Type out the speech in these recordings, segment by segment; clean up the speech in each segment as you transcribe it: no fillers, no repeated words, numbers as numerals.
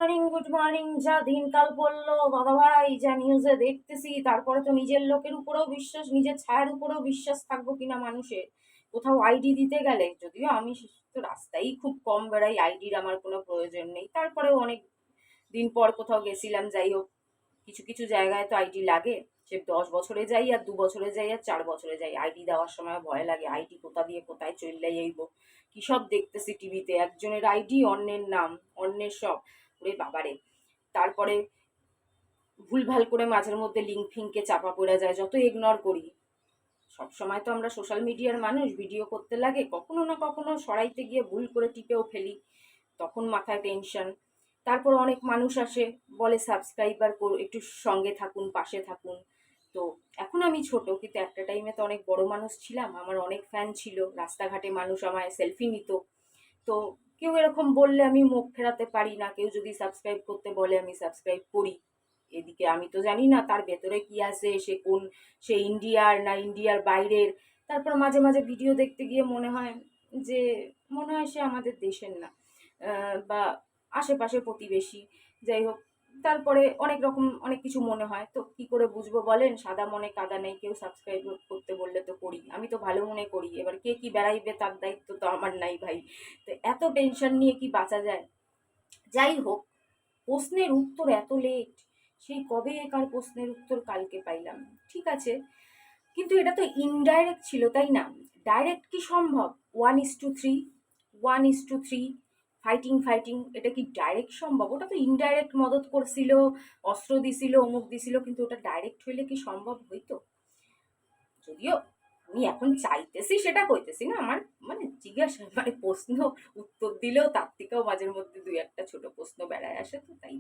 Morning, good morning. যা দিনকাল পড়লো দাদাভাই, যা নিউজে দেখতেছি, তারপরে তো নিজের লোকের উপরেও বিশ্বাস, নিজের ছায়ার উপরেও বিশ্বাস থাকবো কিনা মানুষের। কোথাও আইডি দিতে গেলে, যদিও আমি তো রাস্তায় খুব কম বেড়াই, আইডির আমার কোনো প্রয়োজন নেই, তারপরেও অনেক দিন পর কোথাও গেছিলাম, যাই হোক কিছু কিছু জায়গায় তো আইডি লাগে। সে 10 বছরে যাই আর 2 বছরে যাই আর 4 বছরে যাই, আইডি দেওয়ার সময় ভয় লাগে, আইডি কোথা দিয়ে কোথায় চললে যাইব। কি সব দেখতেছি টিভিতে, একজনের আইডি অন্যের নাম, অন্যের সব। ওরে বাবারে। তারপরে ভুলভাল করে মাঝের মধ্যে লিঙ্ক ফিঙ্কে চাপা পড়ে যায়, যত ইগনোর করি। সব সময় তো আমরা সোশ্যাল মিডিয়ার মানুষ, ভিডিও করতে লাগে, কখনো না কখনো সরাইতে গিয়ে ভুল করে টিপেও ফেলি, তখন মাথায় টেনশন। তারপর অনেক মানুষ আসে, বলে সাবস্ক্রাইবার একটু সঙ্গে থাকুন, পাশে থাকুন। তো এখন আমি ছোট, কিন্তু একটা টাইমে তো অনেক বড় মানুষ ছিলাম, আমার অনেক ফ্যান ছিল, রাস্তাঘাটে মানুষ আমায় সেলফি নিত। তো কেউ এরকম বললে আমি মুখ ফেরাতে পারি না, কেউ যদি সাবস্ক্রাইব করতে বলে আমি সাবস্ক্রাইব করি। এদিকে আমি তো জানি না তার ভেতরে কি আছে, সে ইন্ডিয়ার না ইন্ডিয়ার বাইরের। তারপর মাঝে মাঝে ভিডিও দেখতে গিয়ে যে মনে হয় সে আমাদের দেশের না, বা আশেপাশে প্রতিবেশী, যাই হোক। তারপরে অনেক রকম অনেক কিছু মনে হয়, তো কি করে বুঝবো বলেন, সাদা মনে কাদা নেই, কেউ সাবস্ক্রাইব করতে বললে তো করি, আমি তো ভালো মনে করি, এবার কে কি বেড়াইবে তার দায়িত্ব তো আমার নাই ভাই। তো এত টেনশন নিয়ে কি বাঁচা যায়? যাই হোক, প্রশ্নের উত্তর এত লেট, সেই কবে কার প্রশ্নের উত্তর কালকে পাইলাম, ঠিক আছে। কিন্তু এটা তো ইনডাইরেক্ট ছিল, তাই না? ডাইরেক্ট কি সম্ভব? 1:3, 1:3, ফাইটিং ফাইটিং, এটা কি ডাইরেক্ট সম্ভব? ওটা তো ইনডাইরেক্ট মদত করছিল, অস্ত্র দিছিল, অমুক দিছিল, কিন্তু ওটা ডাইরেক্ট হইলে কি সম্ভব হইতো? যদিও আমি এখন চাইতেছি, সেটা কইতেছি না, আমার মানে জিজ্ঞাসা মানে প্রশ্ন উত্তর দিলেও তার থেকেও মাঝের মধ্যে দুই একটা ছোট প্রশ্ন বেড়ায় আসে, তো তাই।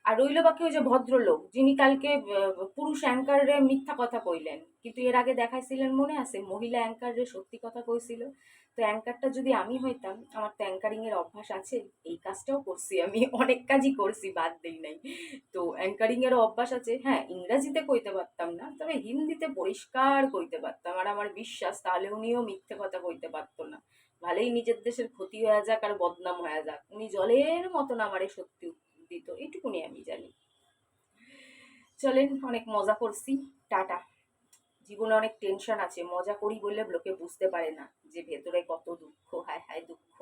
আর রইল বাকি ওই যে ভদ্রলোক, যিনি কালকে পুরুষ অ্যাঙ্কারে মিথ্যা কথা কইলেন, কিন্তু এর আগে দেখাইছিলেন মনে আছে মহিলা অ্যাঙ্কারে সত্যি কথা কইছিল। তো অ্যাঙ্কারটা যদি আমি হইতাম, আমার তো অ্যাঙ্কারিং এর অভ্যাস আছে, এই কাজটাও করছি আমি, অনেক কাজই করছি, বাদ দেই নাই। তো অ্যাঙ্কারিং এরও অভ্যাস আছে, হ্যাঁ ইংরাজিতে কইতে পারতাম না, তবে হিন্দিতে পরিষ্কার কইতে পারতাম, আর আমার বিশ্বাস তাহলে উনিও মিথ্যে কথা কইতে পারতো না। ভালোই নিজের দেশের ক্ষতি হয়ে যাক আর বদনাম হয়ে যাক, উনি জলের মতন আমারে সত্যি দিত, এইটুকুনি আমি জানি। চলেন, অনেক মজা করছি, টাটা। জীবনে অনেক টেনশন আছে, মজা করি বলে লোকে বুঝতে পারে না যে ভেতরে কত দুঃখ, হায় হায় দুঃখ।